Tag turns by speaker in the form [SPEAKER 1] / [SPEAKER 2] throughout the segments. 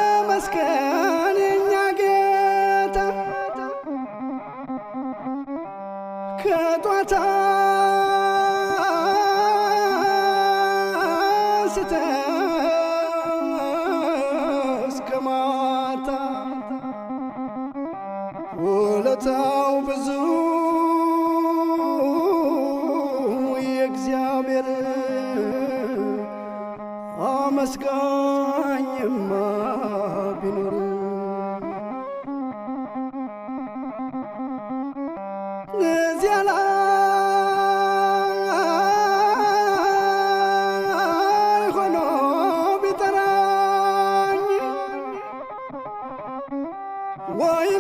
[SPEAKER 1] ተመስገን የኛ ጌታ ከጧት እስከ ማታ ውለታው ብዙ የእግዚአብሔር አመስጋኝማ ቢኖር እዚያ ላይ ሆኖ ቢጠራኝ ወይ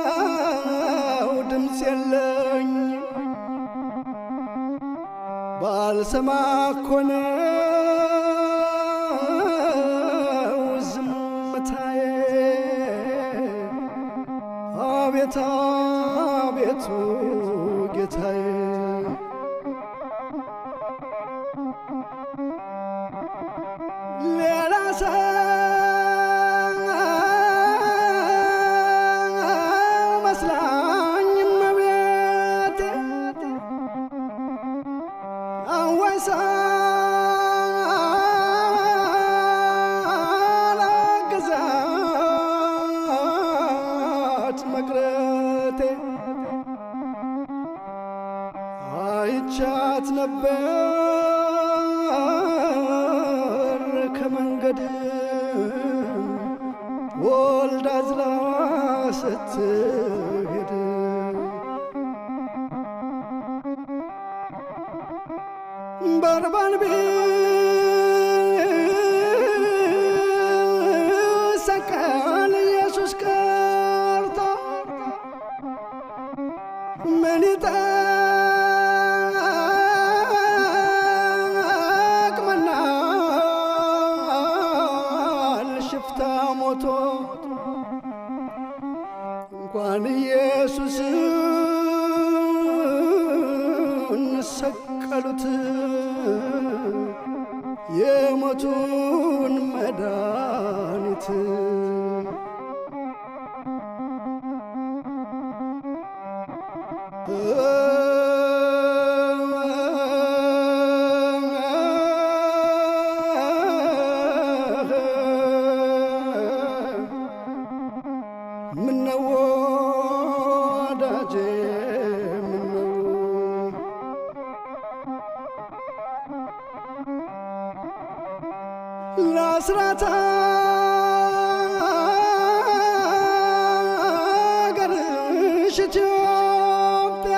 [SPEAKER 1] እንዳልለው ድምፅ የለኝ ባልሰማ እኮ ነው ዝምታዬ አቤት አቤቱ ጌታዬ ሌላ ሰው መስላኝ እመቤቴ አዋይ ሳላግዛት መቅረቴ አይቻት ነበር ከመንገድ ወልዳ አዝላ ስትሄድ በርባን ቢሰቀል ኢየሱስ ቀርቶ ምን ይጠቅመናል ሽፍታ ሞቶ እንኳን ኢየሱስን ሰቀሉት የሞቱን መድኃኒት ምነው ወዳጄ ምነው ለአስራት አገርሽ ኢትዮጵያ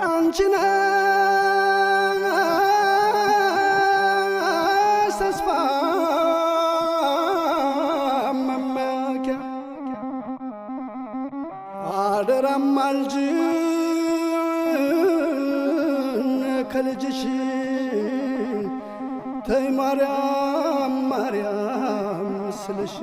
[SPEAKER 1] አንቺ ነሽ ተስፋ መመኪያ አደራም አልጅን ከልጅሽ ተይ ማርያም ማርያም ስልሽ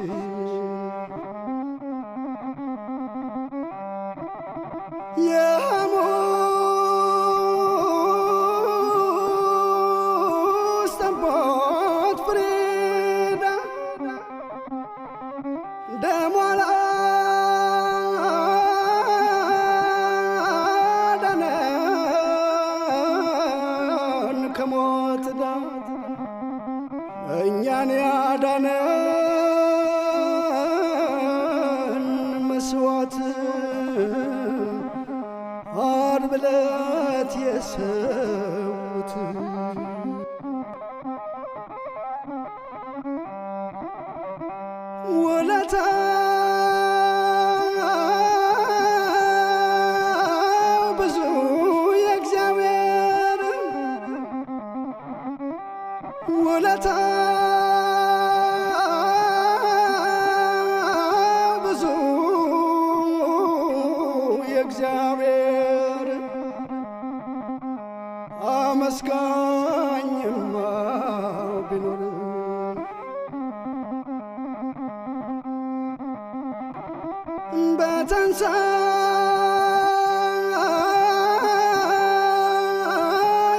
[SPEAKER 1] የሐሙስ ጠቦት ፍሪዳ ደሟ ላዳነን ከሞት ዳት እኛን ያዳነን መስዋዕት ዓርብ ዕለት የሰዉት ውለታው ብዙ የእግዚአብሔር ውለታው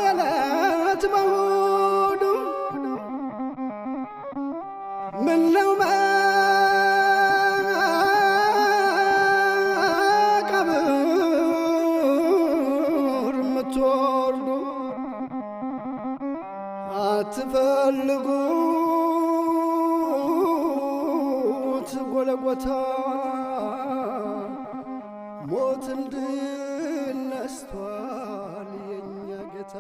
[SPEAKER 1] የዕለት በእሑዱ ምነው መቃብር የምትወርዱ አትፈልጉት ጎለጎታ ሞትን ድል ነስቷል የኛ ጌታ።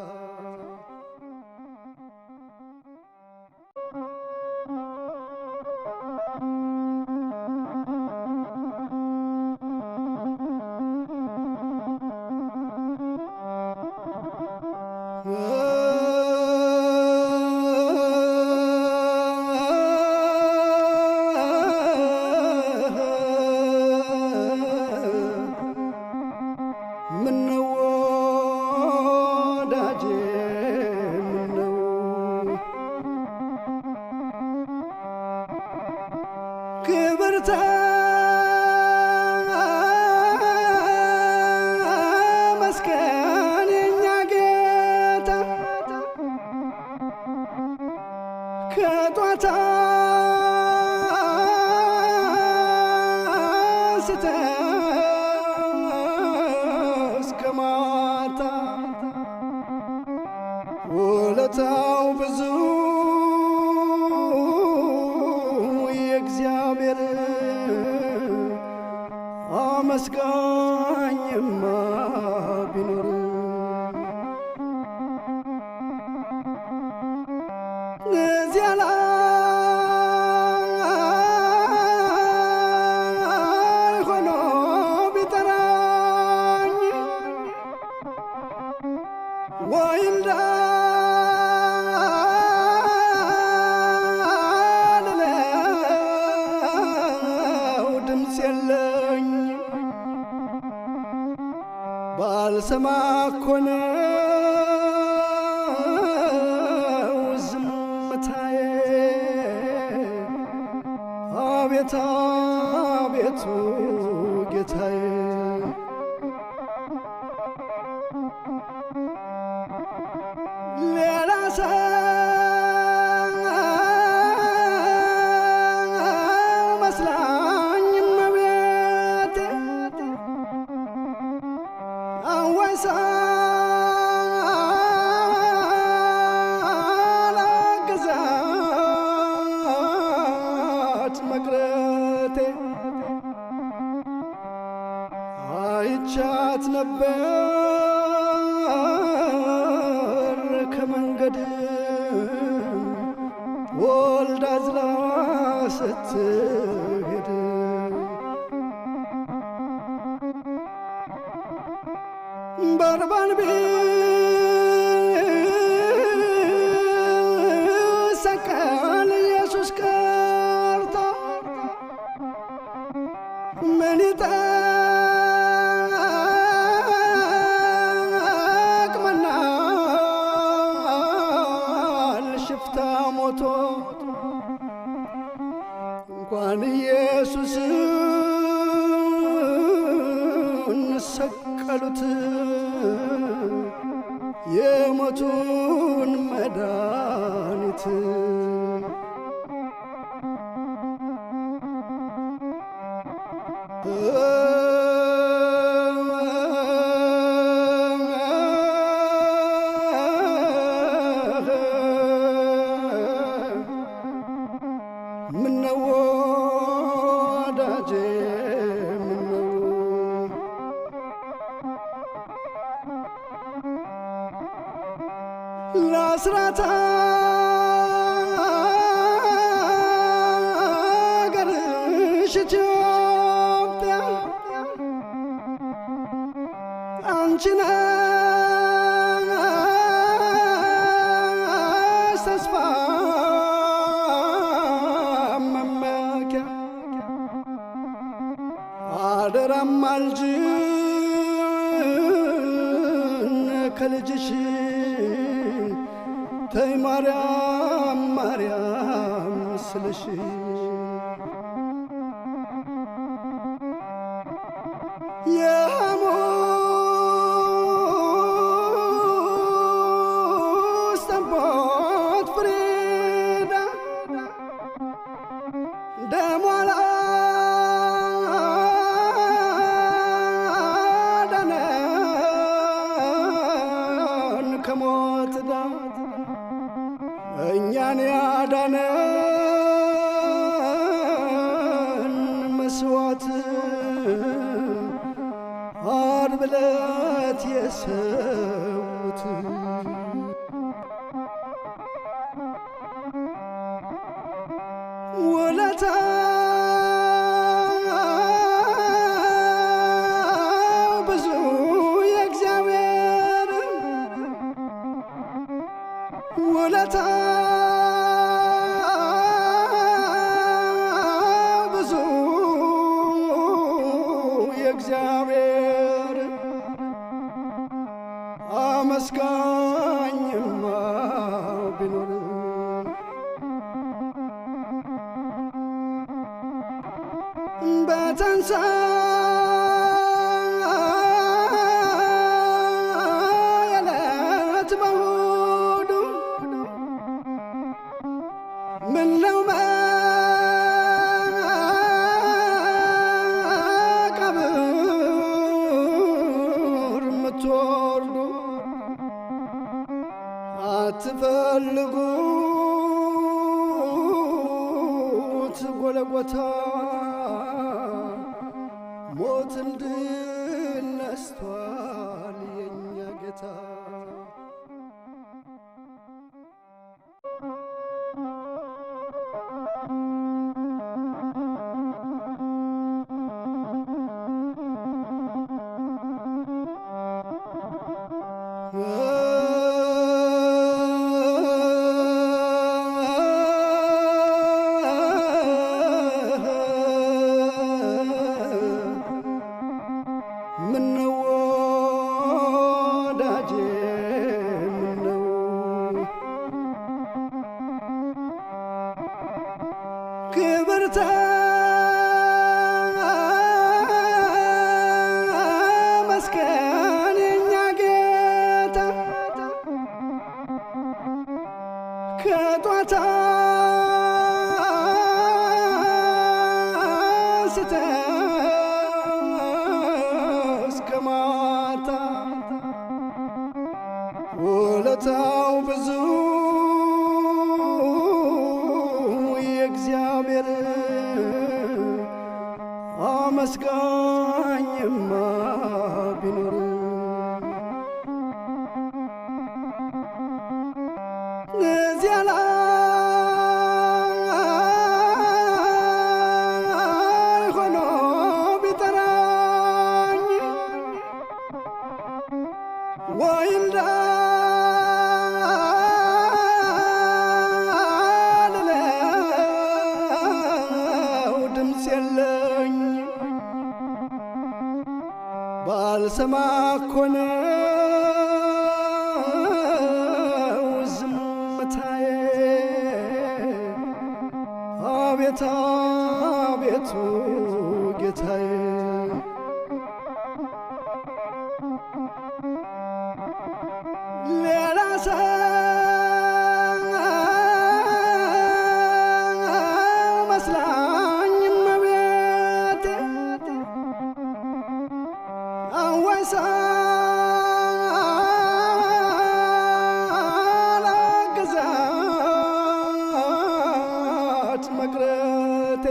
[SPEAKER 1] ምነው ወዳጄ ምነው ክብር ተመስገን የኛ ጌታ ከጧት እስከ ማታ ውለታው ብዙ የእግዚአብሔር አመስጋኝማ ቢኖር እዚያ ላይ ሆኖ ቢጠራኝ ወይ እንዳልለው ድምፅ የለኝ ባልሰማ እኮ ነው ዝምታዬ። አቤት አቤቱ ጌታዬ ሌላ ሰው መስላኝ እመቤቴ አዋይ ሳላግዛት መቅረቴ አይቻት ነበር ከመንገድ ወልዳ አዝላ ስትሄድ በርባን ቢሰቀል ኢየሱስ ቀርቶ ምን ይጠቅመናል ሽፍታ ሞቶ እንኳን ኢየሱስን ሰቀሉት የሞቱን መድኃኒት ምነው ወዳጄ ምነው ለአስራት አገርሽ ኢትዮጵያ አንቺ ነሽ ተስፋ መመኪያ አደራም አልጅን ከልጅሽ ተይ ማርያም ማርያም ስልሽ ብለት የሰውት ውለታ ብዙ የእግዚአብሔር ውለታ ብዙ የእግዚአብሔር አመስጋኝማ ቢኖር በትንሣኤ በእሑድ ምነው መቃብር የምትወርዱ አትፈልጉት ጎለጎታ ሞትን ድል ነስቷል የኛ ጌታ። ምነው ወዳጄ ምነው ክብር ተመስገን የኛ ጌታ ከጧታ እስከ ማታ ውለታው ብዙ የእግዚአብሔር አመስጋኝማ ቢኖር እዚያ ላይ ሆኖ ቢጠራኝ ወይ እንዳልለው ድምፅ የለኝ ባልሰማ እኮ ነው ዝምታዬ። አቤት አቤቱ ጌታዬ ሌላ ሰው መስላኝ እመቤቴ አዋይ ሳላግዛት መቅረቴ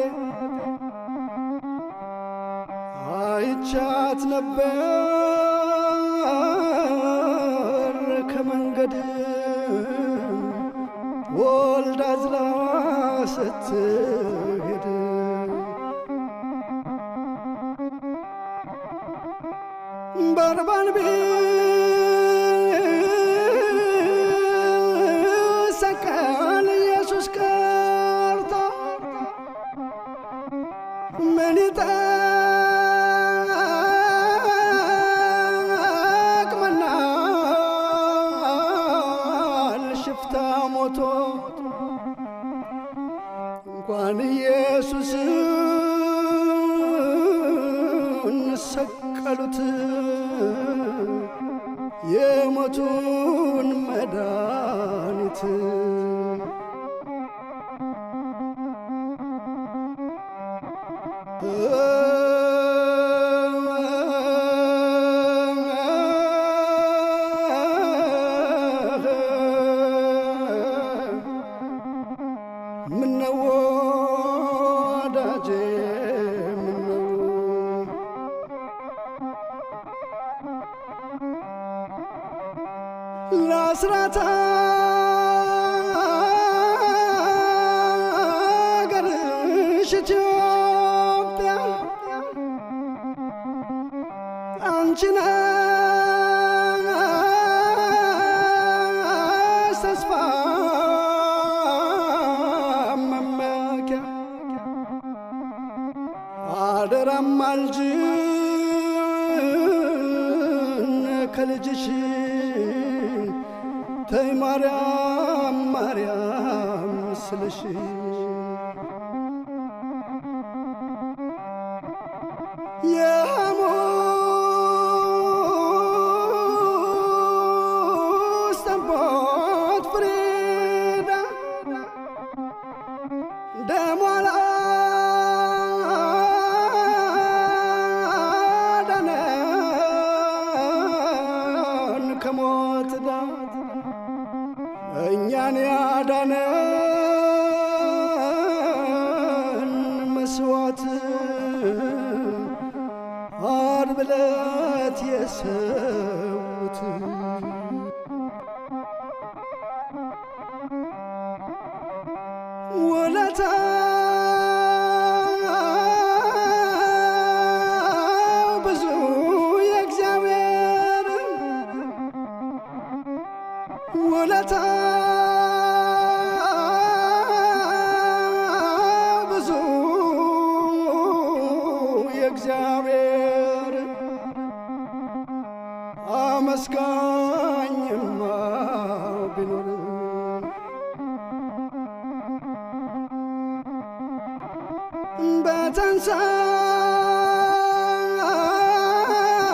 [SPEAKER 1] አይቻት ነበር ከመንገድ ወልዳ አዝላ ስትሄድ በርባን ቢሰቀል ኢየሱስ ቀርቶ ምን ይጠቅመናል ሽፍታ ሞቶ እንኳን ኢየሱስን ሰቀሉት የሞቱን መድኃኒት ምነው ወዳጄ ምነው አስራት አገርሽ ኢትዮጵያ አንቺ ነሽ ተስፋ መመኪያ አደራም አልጅን ከልጅሽ ተይ ማርያም ማርያም ስልሽ የሐሙስ ጠቦት ፍሪዳ ደሟ ላዳነን ከሞት ዳት እኛን ያዳነን መስዋዕት ዓርብ ዕለት የሰዉት ውለታ ብዙ የእግዚአብሔር ውለታ ብዙ የእግዚአብሔር አመስጋኝማ ቢኖር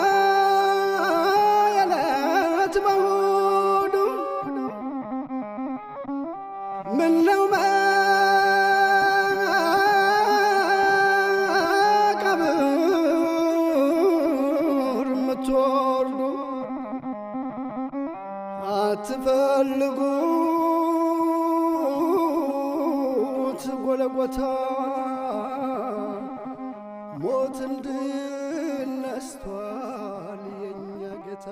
[SPEAKER 1] በትንሣኤ ዕለት በእሑድ ምነው መቃብር ምትወርዱ አትፈልጉት ጎለጎታ ሞትን ድል ነስቷል የኛ ጌታ።